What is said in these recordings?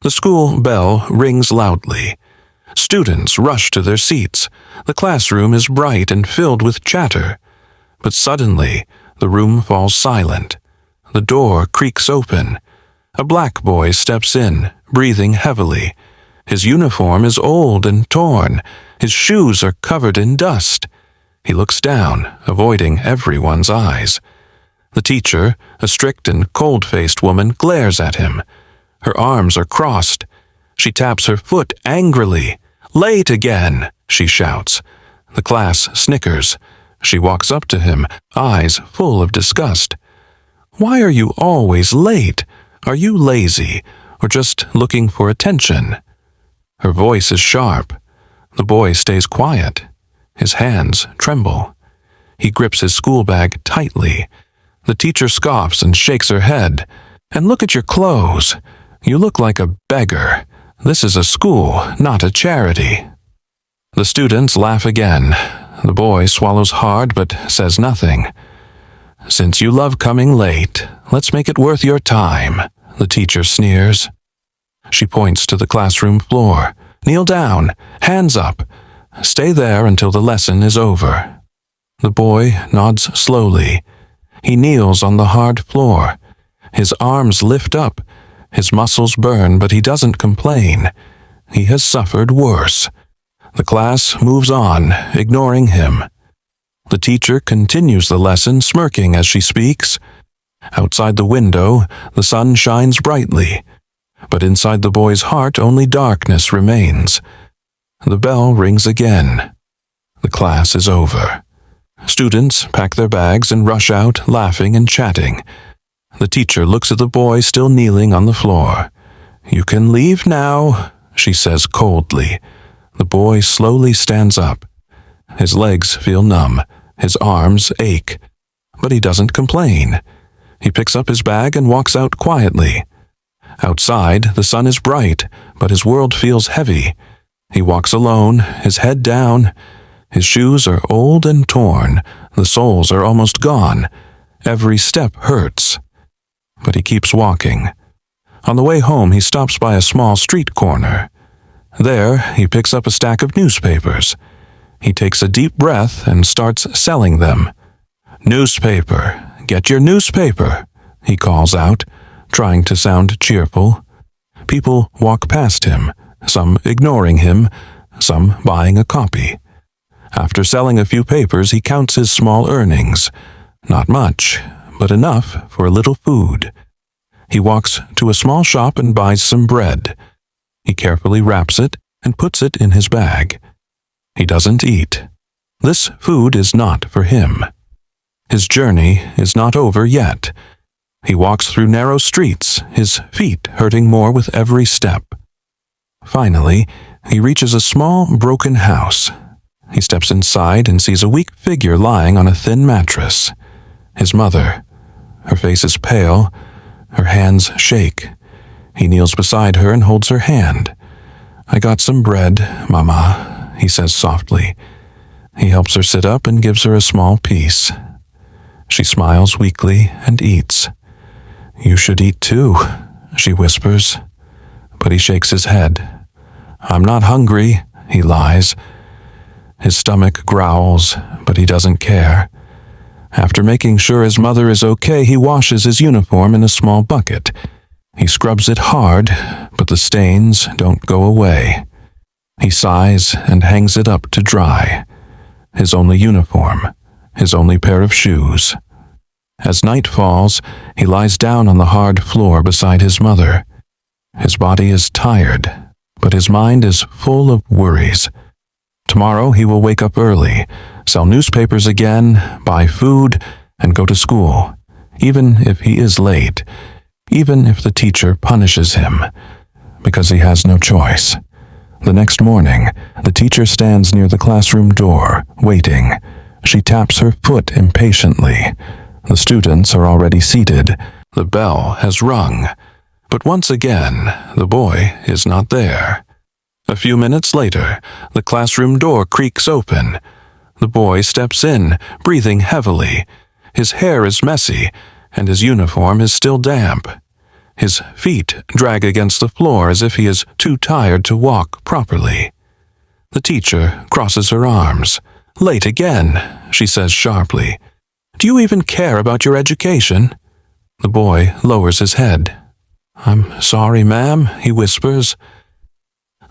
The school bell rings loudly. Students rush to their seats. The classroom is bright and filled with chatter. But suddenly, the room falls silent. The door creaks open. A black boy steps in, breathing heavily. His uniform is old and torn. His shoes are covered in dust. He looks down, avoiding everyone's eyes. The teacher, a strict and cold-faced woman, glares at him. Her arms are crossed. She taps her foot angrily. "Late again," she shouts. The class snickers. She walks up to him, eyes full of disgust. "Why are you always late? Are you lazy, or just looking for attention?" Her voice is sharp. The boy stays quiet. His hands tremble. He grips his school bag tightly. The teacher scoffs and shakes her head. "And look at your clothes. You look like a beggar. This is a school, not a charity." The students laugh again. The boy swallows hard but says nothing. "Since you love coming late, let's make it worth your time," the teacher sneers. She points to the classroom floor. "Kneel down, hands up. Stay there until the lesson is over." The boy nods slowly. He kneels on the hard floor. His arms lift up. His muscles burn, but he doesn't complain. He has suffered worse. The class moves on, ignoring him. The teacher continues the lesson, smirking as she speaks. Outside the window, the sun shines brightly, but inside the boy's heart only darkness remains. The bell rings again. The class is over. Students pack their bags and rush out, laughing and chatting. The teacher looks at the boy still kneeling on the floor. "You can leave now," she says coldly. The boy slowly stands up. His legs feel numb. His arms ache. But he doesn't complain. He picks up his bag and walks out quietly. Outside, the sun is bright, but his world feels heavy. He walks alone, his head down. His shoes are old and torn. The soles are almost gone. Every step hurts. But he keeps walking. On the way home, he stops by a small street corner. There, he picks up a stack of newspapers. He takes a deep breath and starts selling them. "Newspaper, get your newspaper," he calls out, trying to sound cheerful. People walk past him, some ignoring him, some buying a copy. After selling a few papers, he counts his small earnings. Not much, but enough for a little food. He walks to a small shop and buys some bread. He carefully wraps it and puts it in his bag. He doesn't eat. This food is not for him. His journey is not over yet. He walks through narrow streets, his feet hurting more with every step. Finally, he reaches a small, broken house. He steps inside and sees a weak figure lying on a thin mattress. His mother. Her face is pale. Her hands shake. He kneels beside her and holds her hand. "I got some bread, Mama," he says softly. He helps her sit up and gives her a small piece. She smiles weakly and eats. "You should eat too," she whispers. But he shakes his head. "I'm not hungry," he lies. His stomach growls, but he doesn't care. After making sure his mother is okay, he washes his uniform in a small bucket. He scrubs it hard, but the stains don't go away. He sighs and hangs it up to dry. His only uniform, his only pair of shoes. As night falls, he lies down on the hard floor beside his mother. His body is tired, but his mind is full of worries. Tomorrow he will wake up early, sell newspapers again, buy food, and go to school, even if he is late, even if the teacher punishes him, because he has no choice. The next morning, the teacher stands near the classroom door, waiting. She taps her foot impatiently. The students are already seated. The bell has rung. But once again, the boy is not there. A few minutes later, the classroom door creaks open. The boy steps in, breathing heavily. His hair is messy, and his uniform is still damp. His feet drag against the floor as if he is too tired to walk properly. The teacher crosses her arms. "Late again," she says sharply. "Do you even care about your education?" The boy lowers his head. "I'm sorry, ma'am," he whispers.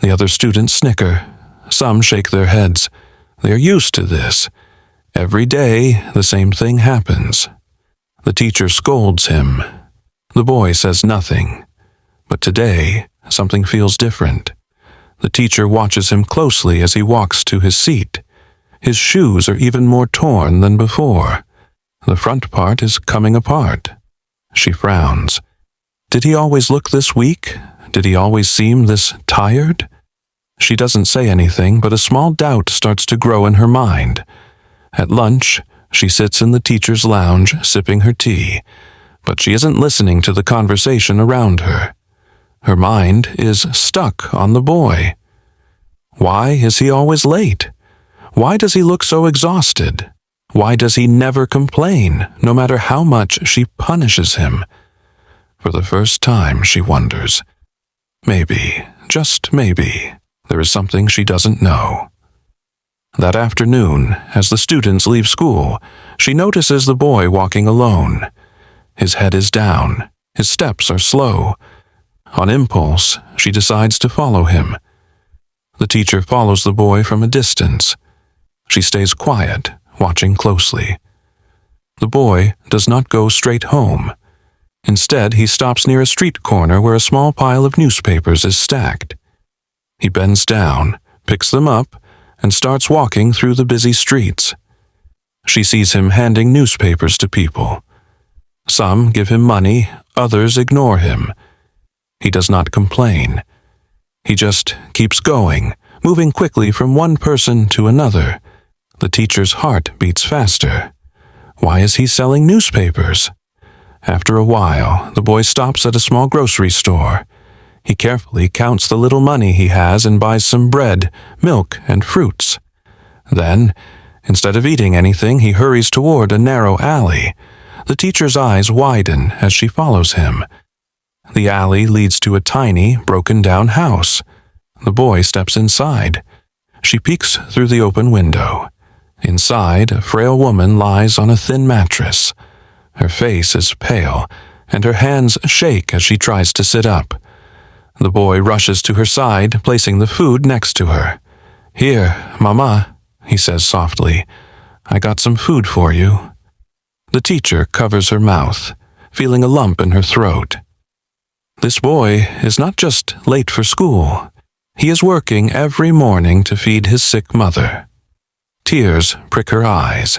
The other students snicker. Some shake their heads. They are used to this. Every day, the same thing happens. The teacher scolds him. The boy says nothing. But today, something feels different. The teacher watches him closely as he walks to his seat. His shoes are even more torn than before. The front part is coming apart. She frowns. Did he always look this weak? Did he always seem this tired? She doesn't say anything, but a small doubt starts to grow in her mind. At lunch, she sits in the teacher's lounge, sipping her tea, but she isn't listening to the conversation around her. Her mind is stuck on the boy. Why is he always late? Why does he look so exhausted? Why does he never complain, no matter how much she punishes him? For the first time, she wonders. Maybe, just maybe, there is something she doesn't know. That afternoon, as the students leave school, she notices the boy walking alone. His head is down. His steps are slow. On impulse, she decides to follow him. The teacher follows the boy from a distance. She stays quiet, watching closely. The boy does not go straight home. Instead, he stops near a street corner where a small pile of newspapers is stacked. He bends down, picks them up, and starts walking through the busy streets. She sees him handing newspapers to people. Some give him money, others ignore him. He does not complain. He just keeps going, moving quickly from one person to another. The teacher's heart beats faster. Why is he selling newspapers? After a while, the boy stops at a small grocery store. He carefully counts the little money he has and buys some bread, milk, and fruits. Then, instead of eating anything, he hurries toward a narrow alley. The teacher's eyes widen as she follows him. The alley leads to a tiny, broken-down house. The boy steps inside. She peeks through the open window. Inside, a frail woman lies on a thin mattress. Her face is pale, and her hands shake as she tries to sit up. The boy rushes to her side, placing the food next to her. "Here, Mama," he says softly. "I got some food for you." The teacher covers her mouth, feeling a lump in her throat. This boy is not just late for school. He is working every morning to feed his sick mother. Tears prick her eyes.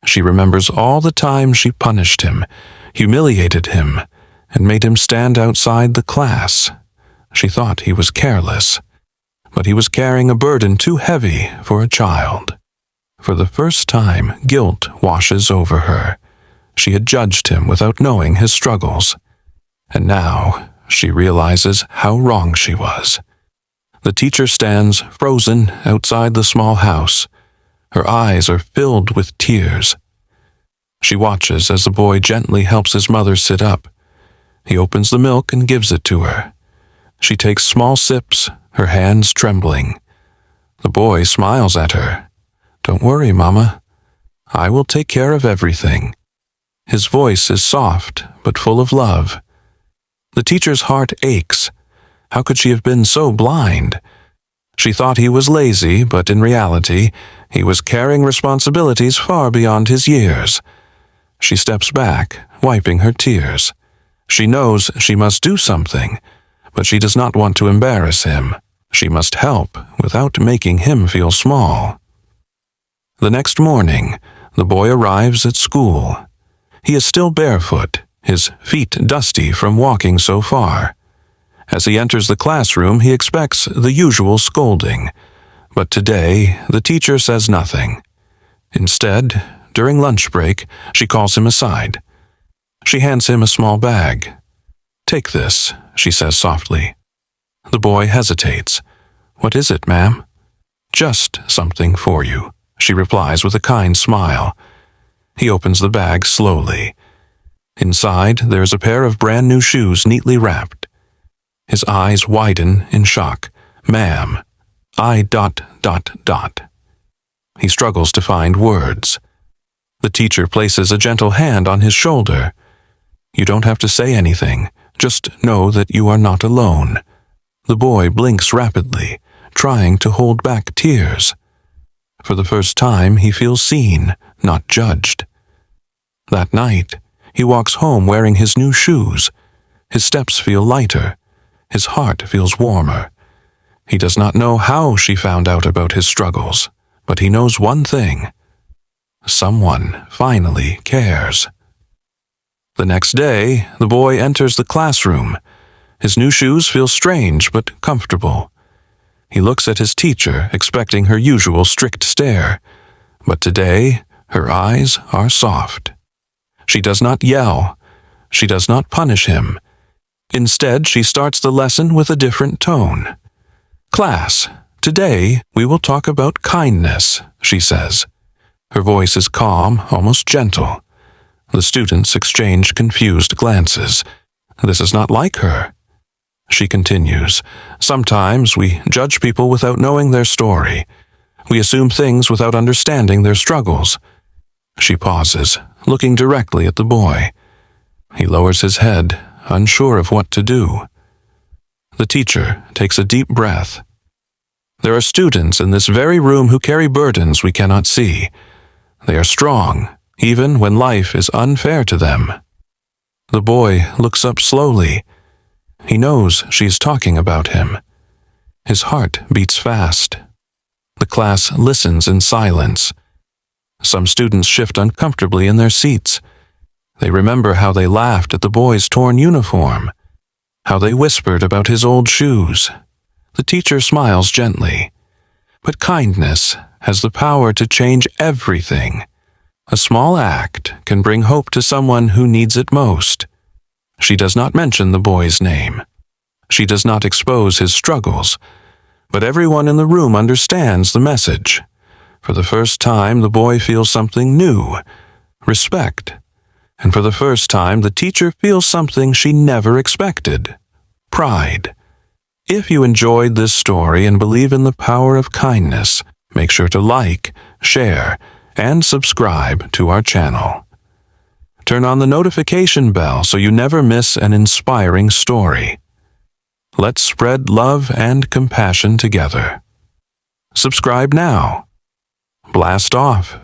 She remembers all the time she punished him, humiliated him, and made him stand outside the class. She thought he was careless, but he was carrying a burden too heavy for a child. For the first time, guilt washes over her. She had judged him without knowing his struggles, and now she realizes how wrong she was. The teacher stands frozen outside the small house. Her eyes are filled with tears. She watches as the boy gently helps his mother sit up. He opens the milk and gives it to her. She takes small sips, her hands trembling. The boy smiles at her. "Don't worry, Mama. I will take care of everything." His voice is soft, but full of love. The teacher's heart aches. How could she have been so blind? She thought he was lazy, but in reality, he was carrying responsibilities far beyond his years. She steps back, wiping her tears. She knows she must do something, but she does not want to embarrass him. She must help without making him feel small. The next morning, the boy arrives at school. He is still barefoot, his feet dusty from walking so far. As he enters the classroom, he expects the usual scolding. But today, the teacher says nothing. Instead, during lunch break, she calls him aside. She hands him a small bag. "Take this," she says softly. The boy hesitates. "What is it, ma'am?" "Just something for you," she replies with a kind smile. He opens the bag slowly. Inside, there is a pair of brand new shoes neatly wrapped. His eyes widen in shock. "Ma'am, I ... He struggles to find words. The teacher places a gentle hand on his shoulder. "You don't have to say anything. Just know that you are not alone." The boy blinks rapidly, trying to hold back tears. For the first time, he feels seen, not judged. That night, he walks home wearing his new shoes. His steps feel lighter. His heart feels warmer. He does not know how she found out about his struggles, but he knows one thing. Someone finally cares. The next day, the boy enters the classroom. His new shoes feel strange but comfortable. He looks at his teacher, expecting her usual strict stare. But today, her eyes are soft. She does not yell. She does not punish him. Instead, she starts the lesson with a different tone. "Class, today we will talk about kindness," she says. Her voice is calm, almost gentle. The students exchange confused glances. This is not like her. She continues, "Sometimes we judge people without knowing their story. We assume things without understanding their struggles." She pauses, looking directly at the boy. He lowers his head, unsure of what to do. The teacher takes a deep breath. "There are students in this very room who carry burdens we cannot see. They are strong, even when life is unfair to them." The boy looks up slowly. He knows she is talking about him. His heart beats fast. The class listens in silence. Some students shift uncomfortably in their seats. They remember how they laughed at the boy's torn uniform, how they whispered about his old shoes. The teacher smiles gently. But kindness has the power to change everything. A small act can bring hope to someone who needs it most. She does not mention the boy's name. She does not expose his struggles. But everyone in the room understands the message. For the first time, the boy feels something new, respect. And for the first time, the teacher feels something she never expected, pride. If you enjoyed this story and believe in the power of kindness, make sure to like, share, and subscribe to our channel. Turn on the notification bell so you never miss an inspiring story. Let's spread love and compassion together. Subscribe now. Blast off.